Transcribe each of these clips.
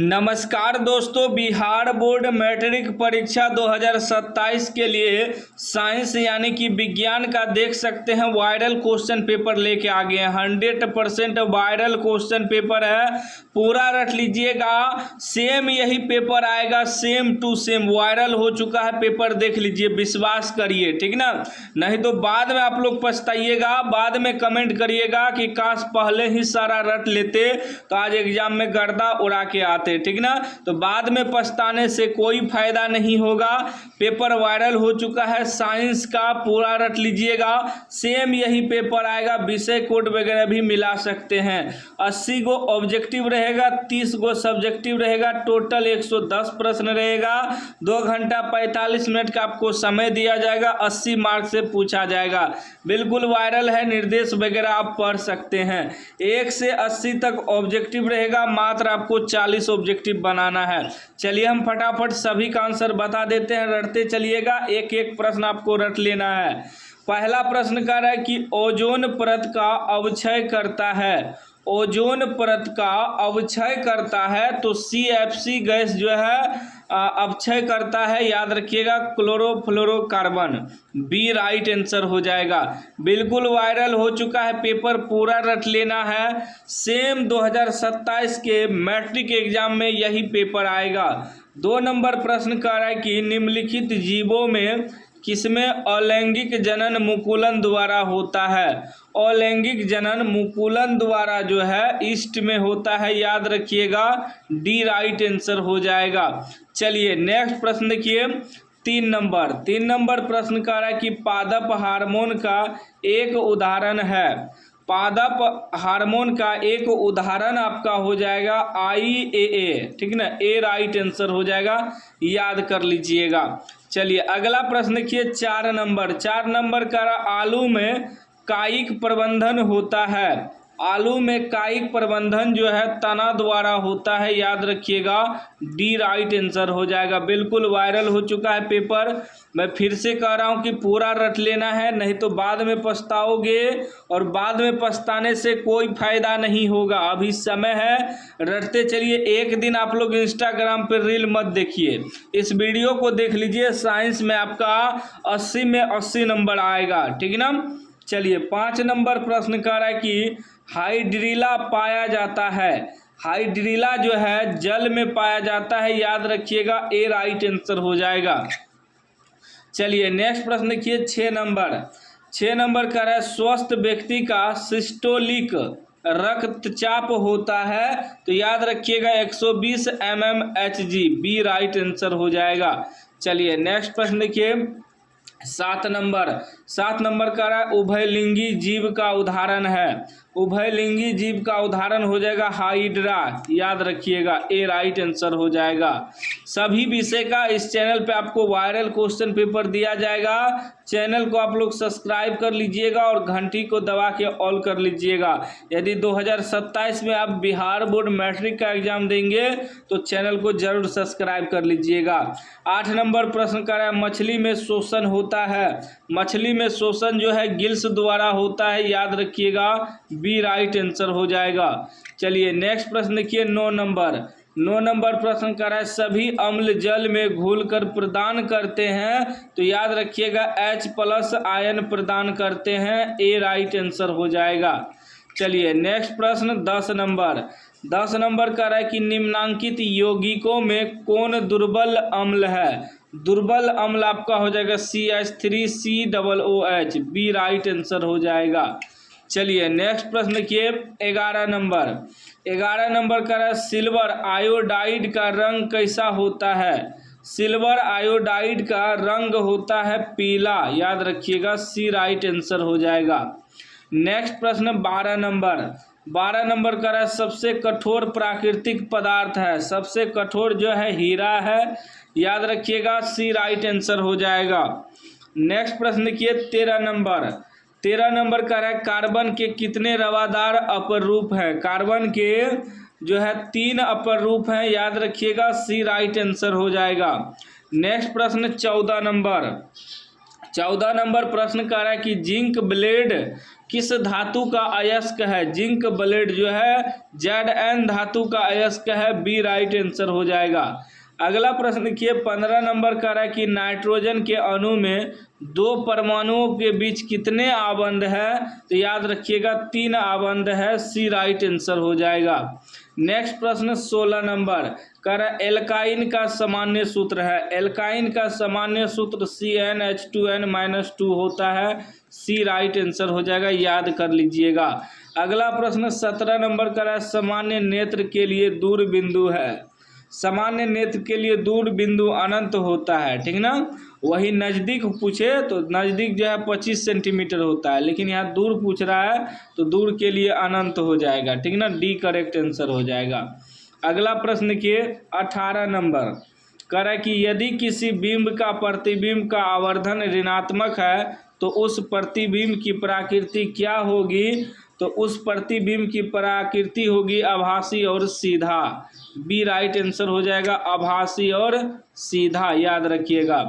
नमस्कार दोस्तों, Bihar board matric परीक्षा 2027 के लिए साइंस यानी कि विज्ञान का देख सकते हैं वायरल क्वेश्चन पेपर लेके आ गए हैं। 100% वायरल क्वेश्चन पेपर है, पूरा रट लीजिएगा। सेम यही पेपर आएगा, सेम टू सेम वायरल हो चुका है पेपर, देख लीजिए, विश्वास करिए, ठीक ना। नहीं तो बाद में आप लोग पछताइएगा, बाद में कमेंट करिएगा कि काश पहले ही सारा रट लेते तो आज एग्जाम में गर्दा उड़ा के आते, ठीक ना। तो बाद में पछताने से कोई फायदा नहीं होगा। पेपर वायरल हो चुका है साइंस का, पूरा रट लीजिएगा। सेम यही पेपर आएगा, विषय कोड वगैरह भी मिला सकते हैं। 80 गो ऑब्जेक्टिव रहेगा, 30 गो सब्जेक्टिव रहेगा, टोटल 110 प्रश्न रहेगा। 2 घंटा 45 मिनट का आपको समय दिया जाएगा, 80 मार्क से पूछा जाएगा। बिल्कुल वायरल है, निर्देश वगैरह आप पढ़ सकते हैं। 1 से 80 तक ऑब्जेक्टिव रहेगा, मात्र आपको 40 ऑब्जेक्टिव बनाना है। चलिए हम फटाफट सभी का आंसर बता देते हैं, रटते चलिएगा, एक एक प्रश्न आपको रट लेना है। पहला प्रश्न कह रहा है कि ओजोन परत का अवक्षय करता है। ओजोन परत का अवक्षय करता है तो CFC गैस जो है अवक्षय करता है, याद रखिएगा, क्लोरोफ्लोरोकार्बन। बी राइट आंसर हो जाएगा। बिल्कुल वायरल हो चुका है पेपर, पूरा रट लेना है। सेम 2027 के मैट्रिक एग्जाम में यही पेपर आएगा। 2 नंबर प्रश्न कह रहा है कि निम्नलिखित जीवों में किसमें अलैंगिक जनन मुकुलन द्वारा होता है। अलैंगिक जनन मुकुलन द्वारा जो है ईस्ट में होता है, याद रखिएगा, डी राइट आंसर हो जाएगा। चलिए नेक्स्ट प्रश्न देखिए, 3 नंबर प्रश्न कह रहा है कि पादप हार्मोन का एक उदाहरण है। पादप हार्मोन का एक उदाहरण आपका हो जाएगा IAA, ठीक ना, ए राइट आंसर हो जाएगा, याद कर लीजिएगा। चलिए अगला प्रश्न देखिए, 4 नंबर का आलू में कायिक प्रबंधन होता है। आलू में कायिक प्रबंधन जो है तना द्वारा होता है, याद रखिएगा, डी राइट आंसर हो जाएगा। बिल्कुल वायरल हो चुका है पेपर, मैं फिर से कह रहा हूं कि पूरा रट लेना है, नहीं तो बाद में पछताओगे और बाद में पछताने से कोई फायदा नहीं होगा। अभी समय है, रटते चलिए। एक दिन आप लोग इंस्टाग्राम पर रील मत देखिए, इस वीडियो को देख लीजिए। साइंस में आपका 80 में 80 नंबर आएगा, ठीक ना। चलिए 5 नंबर प्रश्न कह रहा है कि हाइड्रिला पाया जाता है। हाइड्रिला जो है जल में पाया जाता है, याद रखिएगा, ए राइट आंसर हो जाएगा। चलिए नेक्स्ट प्रश्न देखिए, 6 नंबर कह रहा है स्वस्थ व्यक्ति का सिस्टोलिक रक्तचाप होता है, तो याद रखिएगा 120 mmHg, बी राइट आंसर हो जाएगा। चलिए नेक्स्ट प्रश्न देखिए, 7 नंबर का रहा है उभयलिंगी जीव का उदाहरण है। उभयलिंगी जीव का उदाहरण हो जाएगा हाइड्रा, याद रखिएगा, ए राइट आंसर हो जाएगा। सभी विषय का इस चैनल पे आपको वायरल क्वेश्चन पेपर दिया जाएगा। चैनल को आप लोग सब्सक्राइब कर लीजिएगा और घंटी को दबा के ऑल कर लीजिएगा। यदि 2027 में आप बिहार बोर्ड मैट्रिक का एग्जाम देंगे तो चैनल को जरूर सब्सक्राइब कर लीजिएगा। 8 नंबर प्रश्न का है मछली में शोषण होता है। मछली में शोषण जो है गिल्स द्वारा होता है, याद रखिएगा, बी राइट आंसर हो जाएगा। चलिए नेक्स्ट प्रश्न देखिए, 9 नंबर प्रश्न कर रहा है सभी अम्ल जल में घुलकर प्रदान करते हैं, तो याद रखिएगा H+ आयन प्रदान करते हैं, ए राइट आंसर हो जाएगा। चलिए नेक्स्ट प्रश्न 10 नंबर कह रहा है कि निम्नांकित यौगिकों में कौन दुर्बल अम्ल है। दुर्बल अम्ल आपका हो जाएगा CH3COOH, बी राइट आंसर हो जाएगा। चलिए नेक्स्ट प्रश्न देखिए, 11 नंबर का है सिल्वर आयोडाइड का रंग कैसा होता है। सिल्वर आयोडाइड का रंग होता है पीला, याद रखिएगा, सी राइट आंसर हो जाएगा। नेक्स्ट प्रश्न 12 नंबर का है सबसे कठोर प्राकृतिक पदार्थ है। सबसे कठोर जो है हीरा है, याद रखिएगा, सी राइट आंसर हो जाएगा। नेक्स्ट प्रश्न देखिए, 13 नंबर का है कार्बन के कितने रवादार अपर रूप हैं। कार्बन के जो है 3 अपर रूप हैं, याद रखिएगा, सी राइट आंसर हो जाएगा। नेक्स्ट प्रश्न 14 14 नंबर प्रश्न कह रहा है कि जिंक ब्लेड किस धातु का अयस्क है। जिंक ब्लेड जो है Zn धातु का अयस्क है, बी राइट आंसर हो जाएगा। अगला प्रश्न देखिए 15 नंबर कह रहा है कि नाइट्रोजन के अणु में 2 परमाणुओं के बीच कितने आबंध है, तो याद रखिएगा 3 आबंध है, सी राइट आंसर हो जाएगा। नेक्स्ट प्रश्न 16 नंबर कह रहा है एल्काइन का सामान्य सूत्र है। एल्काइन का सामान्य सूत्र CnH2n-2 होता है, सी राइट आंसर हो जाएगा, याद कर लीजिएगा। अगला प्रश्न 17 नंबर कह रहा है सामान्य नेत्र के लिए दूर बिंदु है। सामान्य नेत्र के लिए दूर बिंदु अनंत होता है, ठीक ना। वही नज़दीक पूछे तो नज़दीक जो है 25 सेंटीमीटर होता है, लेकिन यहाँ दूर पूछ रहा है तो दूर के लिए अनंत हो जाएगा, ठीक ना, डी करेक्ट आंसर हो जाएगा। अगला प्रश्न के 18 नंबर कह रहा है कि यदि किसी बिंब का प्रतिबिंब का आवर्धन ऋणात्मक है तो उस प्रतिबिंब की प्रकृति क्या होगी, तो उस प्रतिबिंब की प्रकृति होगी आभासी और सीधा, बी राइट आंसर हो जाएगा, आभासी और सीधा, याद रखिएगा।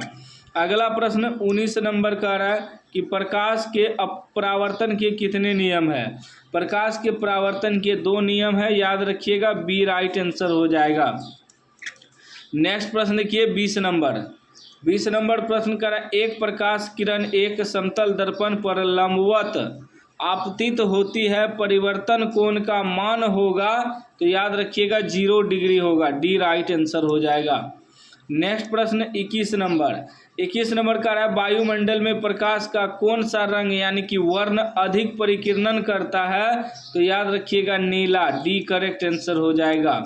अगला प्रश्न 19 नंबर कह रहा है कि प्रकाश के परावर्तन के कितने नियम है। प्रकाश के परावर्तन के 2 नियम है, याद रखिएगा, बी राइट आंसर हो जाएगा। नेक्स्ट प्रश्न देखिए 20 नंबर प्रश्न कह रहा है एक प्रकाश किरण एक समतल दर्पण पर लंबवत आपतित होती है, परिवर्तन कोण का मान होगा, तो याद रखिएगा 0 डिग्री होगा, डी राइट आंसर हो जाएगा। नेक्स्ट प्रश्न 21 नंबर कह रहा है वायुमंडल में प्रकाश का कौन सा रंग यानी कि वर्ण अधिक परिकिरणन करता है, तो याद रखिएगा नीला, डी करेक्ट आंसर हो जाएगा।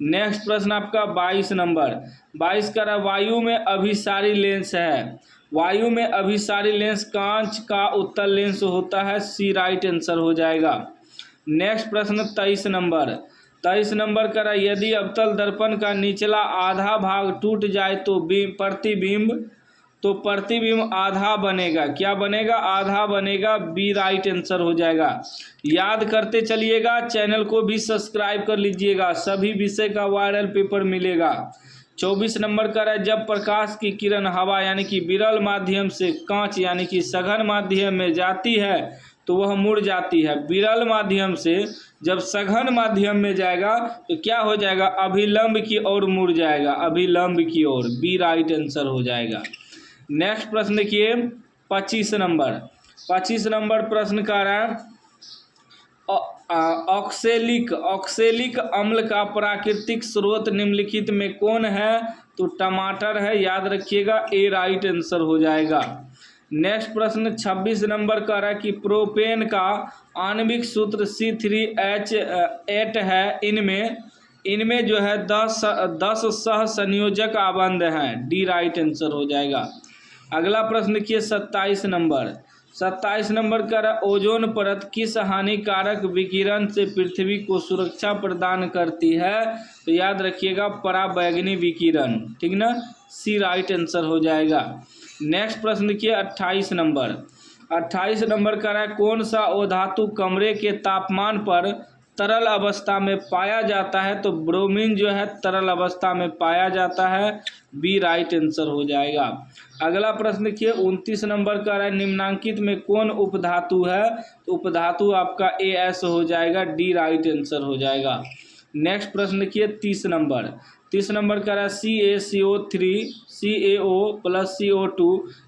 नेक्स्ट प्रश्न आपका 22 कह रहा है वायु में अभिसारी लेंस है। वायु में अभिसारी लेंस कांच का उत्तल लेंस होता है, सी राइट आंसर हो जाएगा। नेक्स्ट प्रश्न 23 नंबर कह रहा है यदि अवतल दर्पण का निचला आधा भाग टूट जाए तो प्रतिबिंब आधा बनेगा, क्या बनेगा, आधा बनेगा, बी राइट आंसर हो जाएगा। याद करते चलिएगा, चैनल को भी सब्सक्राइब कर लीजिएगा, सभी विषय का वायरल पेपर मिलेगा। 24 नंबर कह रहा है जब प्रकाश की किरण हवा यानी कि विरल माध्यम से कांच यानी कि सघन माध्यम में जाती है तो वह मुड़ जाती है। विरल माध्यम से जब सघन माध्यम में जाएगा तो क्या हो जाएगा, अभिलंब की ओर मुड़ जाएगा, अभिलंब की ओर, बी राइट आंसर हो जाएगा। नेक्स्ट प्रश्न देखिए 25 नंबर प्रश्न कह रहा है ऑक्सैलिक अम्ल का प्राकृतिक स्रोत निम्नलिखित में कौन है, तो टमाटर है, याद रखिएगा, ए राइट आंसर हो जाएगा। नेक्स्ट प्रश्न 26 नंबर कह रहा है कि प्रोपेन का आणविक सूत्र C3H8 है, इनमें जो है 10 सह संयोजक आबंध हैं, डी राइट आंसर हो जाएगा। अगला प्रश्न देखिए 27 नंबर कह रहा है ओजोन परत किस हानिकारक विकिरण से पृथ्वी को सुरक्षा प्रदान करती है, तो याद रखिएगा पराबैंगनी विकिरण, ठीक ना, सी राइट आंसर हो जाएगा। नेक्स्ट प्रश्न देखिए 28 नंबर कह रहा है कौन सा अधातु कमरे के तापमान पर तरल अवस्था में पाया जाता है, तो ब्रोमीन जो है तरल अवस्था में पाया जाता है, बी राइट आंसर हो जाएगा। अगला प्रश्न देखिए 29 नंबर का है निम्नांकित में कौन उपधातु है, तो उपधातु आपका AS हो जाएगा, डी राइट आंसर हो जाएगा। नेक्स्ट प्रश्न देखिए 30 नंबर का है CaCO3 CaO + CO2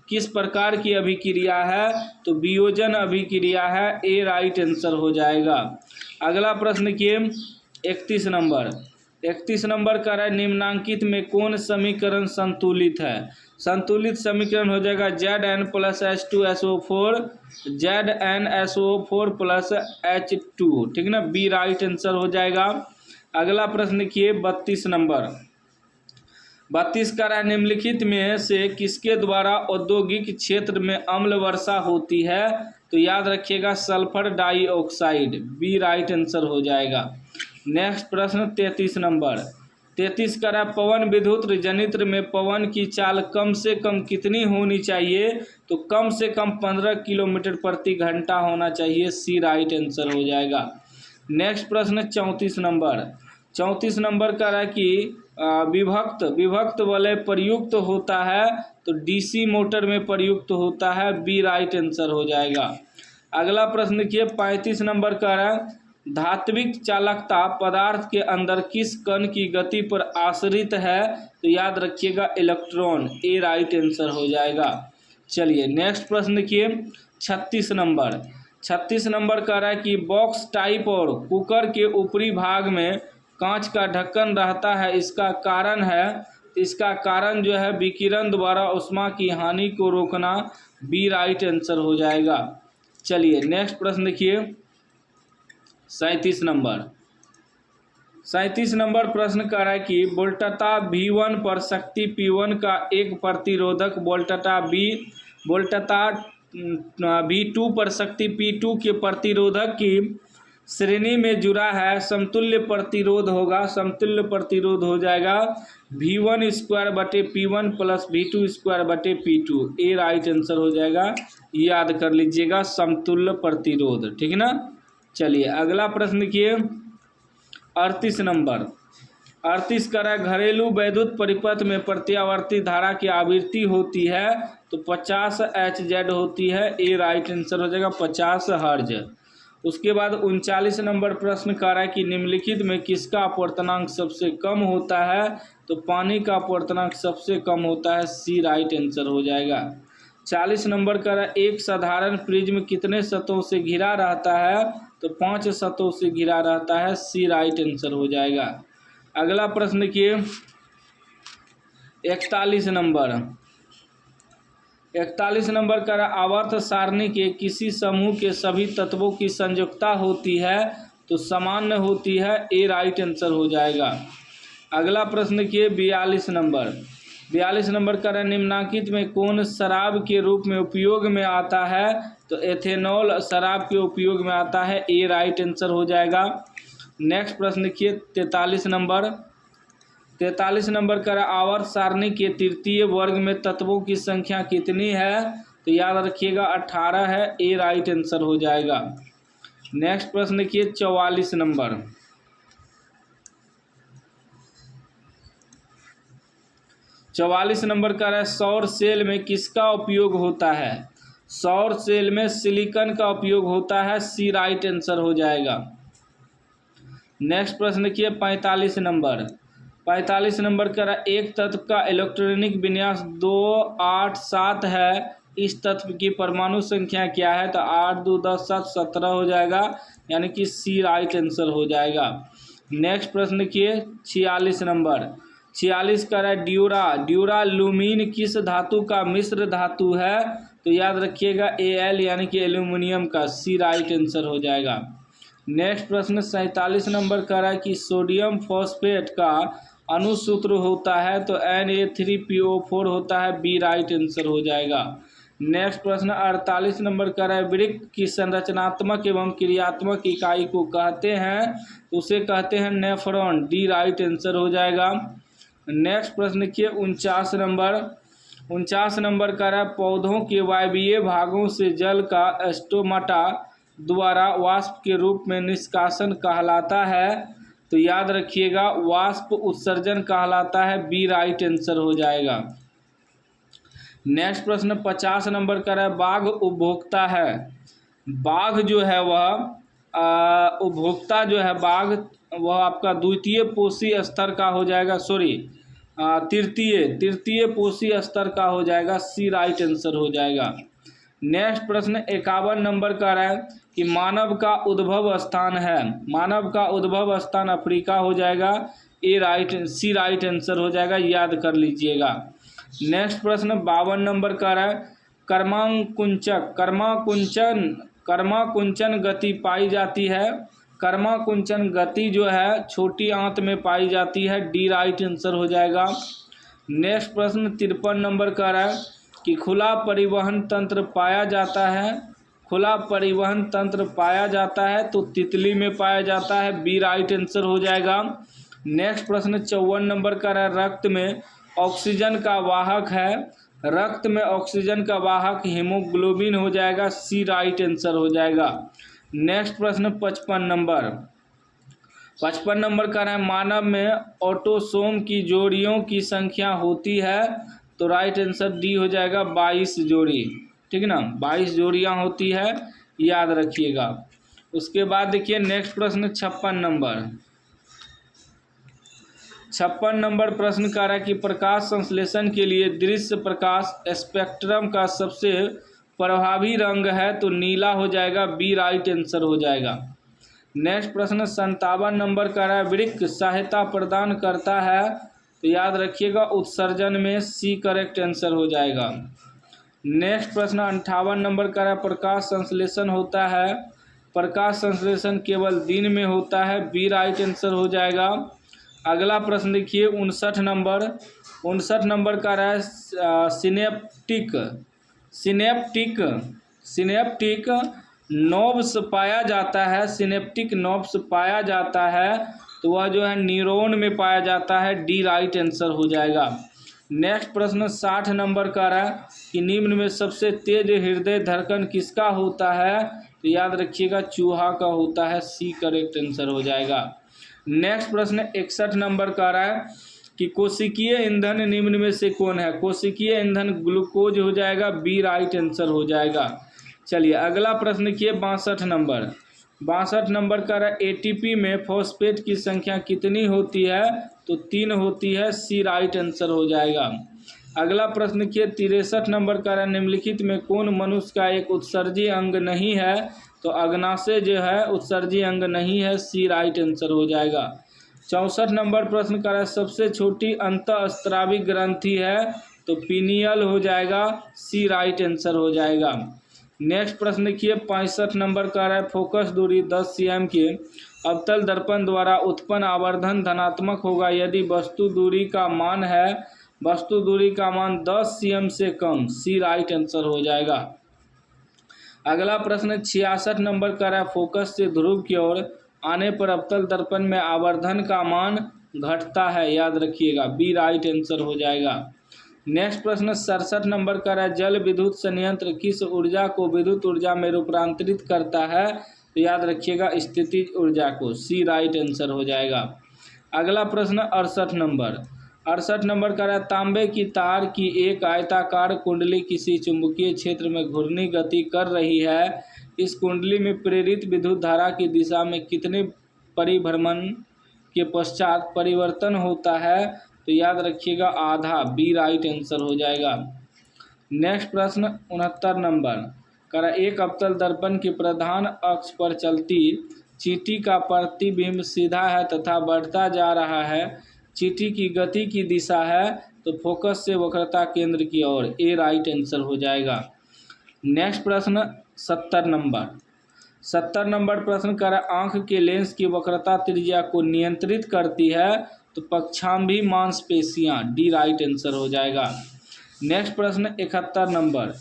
किस प्रकार की अभिक्रिया है, तो वियोजन अभिक्रिया है, ए राइट आंसर हो जाएगा। अगला प्रश्न देखिए 31 नंबर का है निम्नांकित में कौन समीकरण संतुलित है, संतुलित समीकरण हो जाएगा Zn + H2SO4 ZnSO4 + H2, ठीक ना, बी राइट आंसर हो जाएगा। अगला प्रश्न देखिए 32 का है निम्नलिखित में से किसके द्वारा औद्योगिक क्षेत्र में अम्ल वर्षा होती है, तो याद रखिएगा sulphur dioxide, B right answer हो जाएगा। नेक्स्ट प्रश्न 33 का है पवन विद्युत जनित्र में पवन की चाल कम से कम कितनी होनी चाहिए, तो कम से कम 15 किलोमीटर प्रति घंटा होना चाहिए, सी राइट आंसर हो जाएगा। नेक्स्ट प्रश्न 34 नंबर का है कि विभक्त विभक्त वलय प्रयुक्त होता है तो डीसी मोटर में प्रयुक्त होता है, बी राइट आंसर हो जाएगा। अगला प्रश्न देखिए 35 नंबर का है, धात्विक चालकता पदार्थ के अंदर किस कण की गति पर आश्रित है, तो याद रखिएगा इलेक्ट्रॉन, ए राइट आंसर हो जाएगा। चलिए नेक्स्ट प्रश्न देखिए 36 नंबर। 36 नंबर कह रहा है कि बॉक्स टाइप और कुकर के ऊपरी भाग में कांच का ढक्कन रहता है, इसका कारण है, इसका कारण जो है विकिरण द्वारा उष्मा की हानि को रोकना, बी राइट आंसर हो जाएगा। चलिए नेक्स्ट प्रश्न देखिए 37 नंबर। 37 नंबर प्रश्न कर रहा है कि वोल्टता V1 पर शक्ति P1 का एक प्रतिरोधक वोल्टता V2 पर शक्ति P2 के प्रतिरोधक की श्रेणी में जुड़ा है, समतुल्य प्रतिरोध होगा, समतुल्य प्रतिरोध हो जाएगा V1 स्क्वायर बटे P1 प्लस V2 स्क्वायर बटे P2, ए राइट आंसर हो जाएगा, याद कर लीजिएगा समतुल्य प्रतिरोध, ठीक है ना। चलिए अगला प्रश्न देखिए 38 नंबर। 38 का है घरेलू वैद्युत परिपथ में प्रत्यावर्ती धारा की आवृत्ति होती है तो 50 Hz होती है, ए राइट आंसर हो जाएगा 50 हर्ज। उसके बाद 39 नंबर प्रश्न कर रहा है कि निम्नलिखित में किसका अपवर्तनांक सबसे कम होता है, तो पानी का अपवर्तनांक सबसे कम होता है, सी राइट आंसर हो जाएगा। 40 नंबर का एक साधारण प्रिज्म कितने सतहों से घिरा रहता है, तो 5 सतहों से घिरा रहता है, सी राइट आंसर हो जाएगा। अगला प्रश्न देखिए 41 नंबर। 41 नंबर का आवर्त सारणी के किसी समूह के सभी तत्वों की संयुक्ता होती है तो सामान्य होती है, ए राइट आंसर हो जाएगा। अगला प्रश्न देखिए 42 नंबर। 42 नंबर का निम्नलिखित में कौन शराब के रूप में उपयोग में आता है, तो एथेनॉल शराब के उपयोग में आता है, ए राइट आंसर हो जाएगा। नेक्स्ट प्रश्न देखिए 43 नंबर। 43 नंबर का आवर्त सारणी के तृतीय वर्ग में तत्वों की संख्या कितनी है, तो याद रखिएगा 18 है, ए राइट आंसर हो जाएगा। नेक्स्ट प्रश्न देखिए 44 नंबर। 44 नंबर का सौर सेल में किसका उपयोग होता है, सौर सेल में सिलिकॉन का उपयोग होता है, सी राइट आंसर हो जाएगा। नेक्स्ट प्रश्न देखिए 45 नंबर। 45 नंबर का एक तत्व का इलेक्ट्रॉनिक विन्यास 287 है, इस तत्व की परमाणु संख्या क्या है, तो 8 2 10 7 17 हो जाएगा, यानी कि सी राइट आंसर हो जाएगा। नेक्स्ट प्रश्न देखिए 46 नंबर। 46 का ड्यूरा लुमीन किस धातु का मिश्र धातु है, तो याद रखिएगा Al यानी कि एल्यूमिनियम का, सी राइट आंसर हो जाएगा। नेक्स्ट प्रश्न 47 नंबर का है कि सोडियम फॉस्फेट का अणुसूत्र होता है तो Na3PO4 होता है, बी राइट आंसर हो जाएगा। नेक्स्ट प्रश्न 48 नंबर का है वृक्क की संरचनात्मक एवं क्रियात्मक इकाई को कहते हैं, उसे कहते हैं नेफ्रॉन, डी राइट आंसर हो जाएगा। नेक्स्ट प्रश्न देखिए 49 नंबर। 49 नंबर का है पौधों के वायवीय भागों से जल का स्टोमाटा द्वारा वाष्प के रूप में निष्कासन कहलाता है, तो याद रखिएगा वाष्प उत्सर्जन कहलाता है, बी राइट आंसर हो जाएगा। नेक्स्ट प्रश्न 50 नंबर का है बाघ उपभोक्ता है, बाघ जो है वह उपभोक्ता जो है बाघ वह आपका द्वितीय पोषी स्तर का हो जाएगा, तृतीय पोषी स्तर का हो जाएगा, सी राइट आंसर हो जाएगा। नेक्स्ट प्रश्न 51 नंबर का है कि मानव का उद्भव स्थान है, मानव का उद्भव स्थान अफ्रीका हो जाएगा, सी राइट आंसर हो जाएगा, याद कर लीजिएगा। नेक्स्ट प्रश्न 52 नंबर का है कर्माकुंचन गति पाई जाती है, कर्माकुंचन गति जो है छोटी आंत में पाई जाती है, डी राइट आंसर हो जाएगा। नेक्स्ट प्रश्न 53 नंबर का है कि खुला परिवहन तंत्र पाया जाता है, खुला परिवहन तंत्र पाया जाता है तो तितली में पाया जाता है, बी राइट आंसर हो जाएगा। नेक्स्ट प्रश्न 54 नंबर का है रक्त में ऑक्सीजन का वाहक है, रक्त में ऑक्सीजन का वाहक हीमोग्लोबिन हो जाएगा, सी राइट आंसर हो जाएगा। नेक्स्ट प्रश्न 55 नंबर। 55 नंबर का है मानव में ऑटोसोम की जोड़ियों की संख्या होती है, तो राइट आंसर डी हो जाएगा 22 जोड़ी। ठीक है ना, 22 जोड़ियां होती है, याद रखिएगा। उसके बाद देखिए नेक्स्ट प्रश्न 56 नंबर प्रश्न कह रहा है कि प्रकाश संश्लेषण के लिए दृश्य प्रकाश स्पेक्ट्रम का सबसे प्रभावी रंग है, तो नीला हो जाएगा, बी राइट आंसर हो जाएगा। नेक्स्ट प्रश्न 57 नंबर का है वृक्क सहायता प्रदान करता है, तो याद रखिएगा उत्सर्जन में, सी करेक्ट आंसर हो जाएगा। नेक्स्ट प्रश्न 58 नंबर का है प्रकाश संश्लेषण होता है, प्रकाश संश्लेषण केवल दिन में होता है, बी राइट आंसर हो जाएगा। अगला प्रश्न देखिए 59 नंबर का है सिनेप्टिक नोब्स पाया जाता है, सिनेप्टिक नोब्स पाया जाता है, तो वह जो है न्यूरॉन में पाया जाता है, डी राइट आंसर हो जाएगा। नेक्स्ट प्रश्न 60 नंबर का है कि निम्न में सबसे तेज हृदय धड़कन किसका होता है, तो याद रखिएगा चूहा का होता है, सी करेक्ट आंसर हो जाएगा। नेक्स्ट प्रश्न 61 नंबर का है कि कोशिकीय ईंधन निम्न में से कौन है, कोशिकीय ईंधन ग्लूकोज हो जाएगा, बी राइट आंसर हो जाएगा। चलिए अगला प्रश्न देखिए 62 नंबर का एटीपी में फॉस्फेट की संख्या कितनी होती है, तो 3 होती है, सी राइट आंसर हो जाएगा। अगला प्रश्न देखिए 63 नंबर का निम्नलिखित में कौन मनुष्य का एक उत्सर्जी अंग नहीं है, तो अग्नाशय जो है उत्सर्जी अंग नहीं है, सी राइट आंसर हो जाएगा। 64 नंबर प्रश्न का सबसे छोटी अंतःस्रावी ग्रंथि है, तो पीनियल हो जाएगा, सी राइट आंसर हो जाएगा। नेक्स्ट प्रश्न देखिए 65 नंबर का है फोकस दूरी 10 cm के अवतल दर्पण द्वारा उत्पन्न आवर्धन धनात्मक होगा यदि वस्तु दूरी का मान 10 cm से कम, सी राइट आंसर हो जाएगा। अगला प्रश्न 66 नंबर का है फोकस से ध्रुव की ओर आने पर अवतल दर्पण में आवर्धन का मान घटता है, याद रखिएगा, बी राइट आंसर हो जाएगा। नेक्स्ट प्रश्न 67 नंबर का है जल विद्युत संयंत्र किस ऊर्जा को विद्युत ऊर्जा में रूपांतरित करता है, तो याद रखिएगा स्थितिज ऊर्जा को, सी राइट आंसर हो जाएगा। अगला प्रश्न 68 नंबर का है तांबे की तार की एक आयताकार कुंडली किसी चुंबकीय क्षेत्र में घूर्णी गति कर रही है, इस कुंडली में प्रेरित विद्युत धारा की दिशा में कितने परिभ्रमण के पश्चात परिवर्तन होता है, तो याद रखिएगा आधा, बी राइट आंसर हो जाएगा। नेक्स्ट प्रश्न 69 नंबर का एक अवतल दर्पण के प्रधान अक्ष पर चलती चींटी का प्रतिबिंब सीधा है तथा बढ़ता जा रहा है, चींटी की गति की दिशा है, तो फोकस से वक्रता केंद्र की ओर, ए राइट आंसर हो जाएगा। नेक्स्ट प्रश्न 70 नंबर प्रश्न का आंख के लेंस की वक्रता त्रिज्या को नियंत्रित करती है, तो पक्षांभी मांसपेशियां, डी राइट आंसर हो जाएगा। नेक्स्ट प्रश्न 71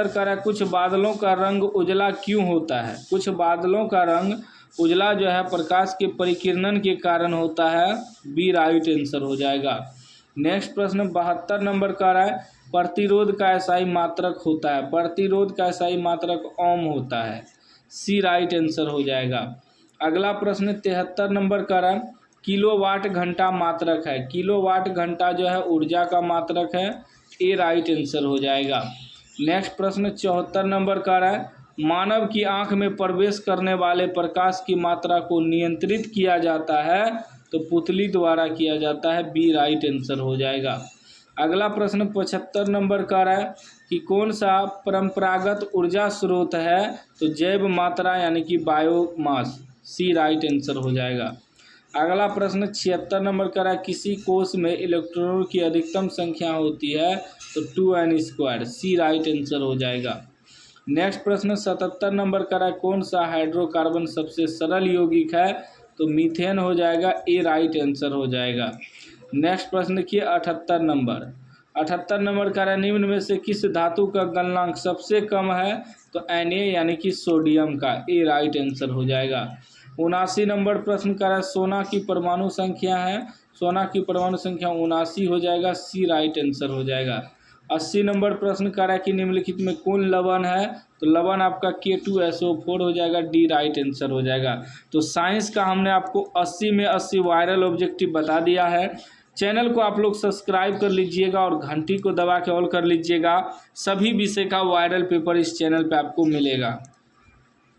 का कुछ बादलों का रंग उजला क्यों होता है, कुछ बादलों का रंग उजला जो है प्रकाश के परिकिरणन के कारण होता है, बी राइट आंसर हो जाएगा। नेक्स्ट प्रश्न 72 नंबर का प्रतिरोध का एसआई मात्रक होता है, प्रतिरोध का एसआई मात्रक ओम होता है, सी राइट आंसर हो जाएगा। अगला प्रश्न 73 नंबर का किलोवाट घंटा मात्रक है, किलोवाट घंटा जो है ऊर्जा का मात्रक है, ए राइट आंसर हो जाएगा। नेक्स्ट प्रश्न 74 नंबर का मानव की आंख में प्रवेश करने वाले प्रकाश की मात्रा को नियंत्रित किया जाता है, तो पुतली द्वारा किया जाता है, बी राइट आंसर हो जाएगा। अगला प्रश्न 75 नंबर का कि कौन सा परंपरागत ऊर्जा स्रोत है, तो जैव मात्रा यानी कि बायोमास, सी राइट आंसर हो जाएगा। अगला प्रश्न 76 नंबर का किसी कोष में इलेक्ट्रॉनों की अधिकतम संख्या होती है, तो 2n², सी राइट आंसर हो जाएगा। नेक्स्ट प्रश्न 77 नंबर का कौन सा हाइड्रोकार्बन सबसे सरल यौगिक है, तो मीथेन हो जाएगा, ए राइट आंसर हो जाएगा। नेक्स्ट प्रश्न देखिए 78 नंबर का निम्न में से किस धातु का गलनांक सबसे कम है, तो Na यानी कि सोडियम का, ए राइट आंसर हो जाएगा। 79 नंबर प्रश्न का सोना की परमाणु संख्या है, सोना की परमाणु संख्या 79 हो जाएगा, सी राइट आंसर हो जाएगा। 80 नंबर प्रश्न कह रहा है कि निम्नलिखित में कौन लवण है, तो लवण आपका K2SO4 हो जाएगा, डी राइट आंसर हो जाएगा। तो साइंस का हमने आपको 80 में 80 वायरल ऑब्जेक्टिव बता दिया है। चैनल को आप लोग सब्सक्राइब कर लीजिएगा और घंटी को दबा के ऑल कर लीजिएगा। सभी विषय का वायरल पेपर इस चैनल पे आपको मिलेगा।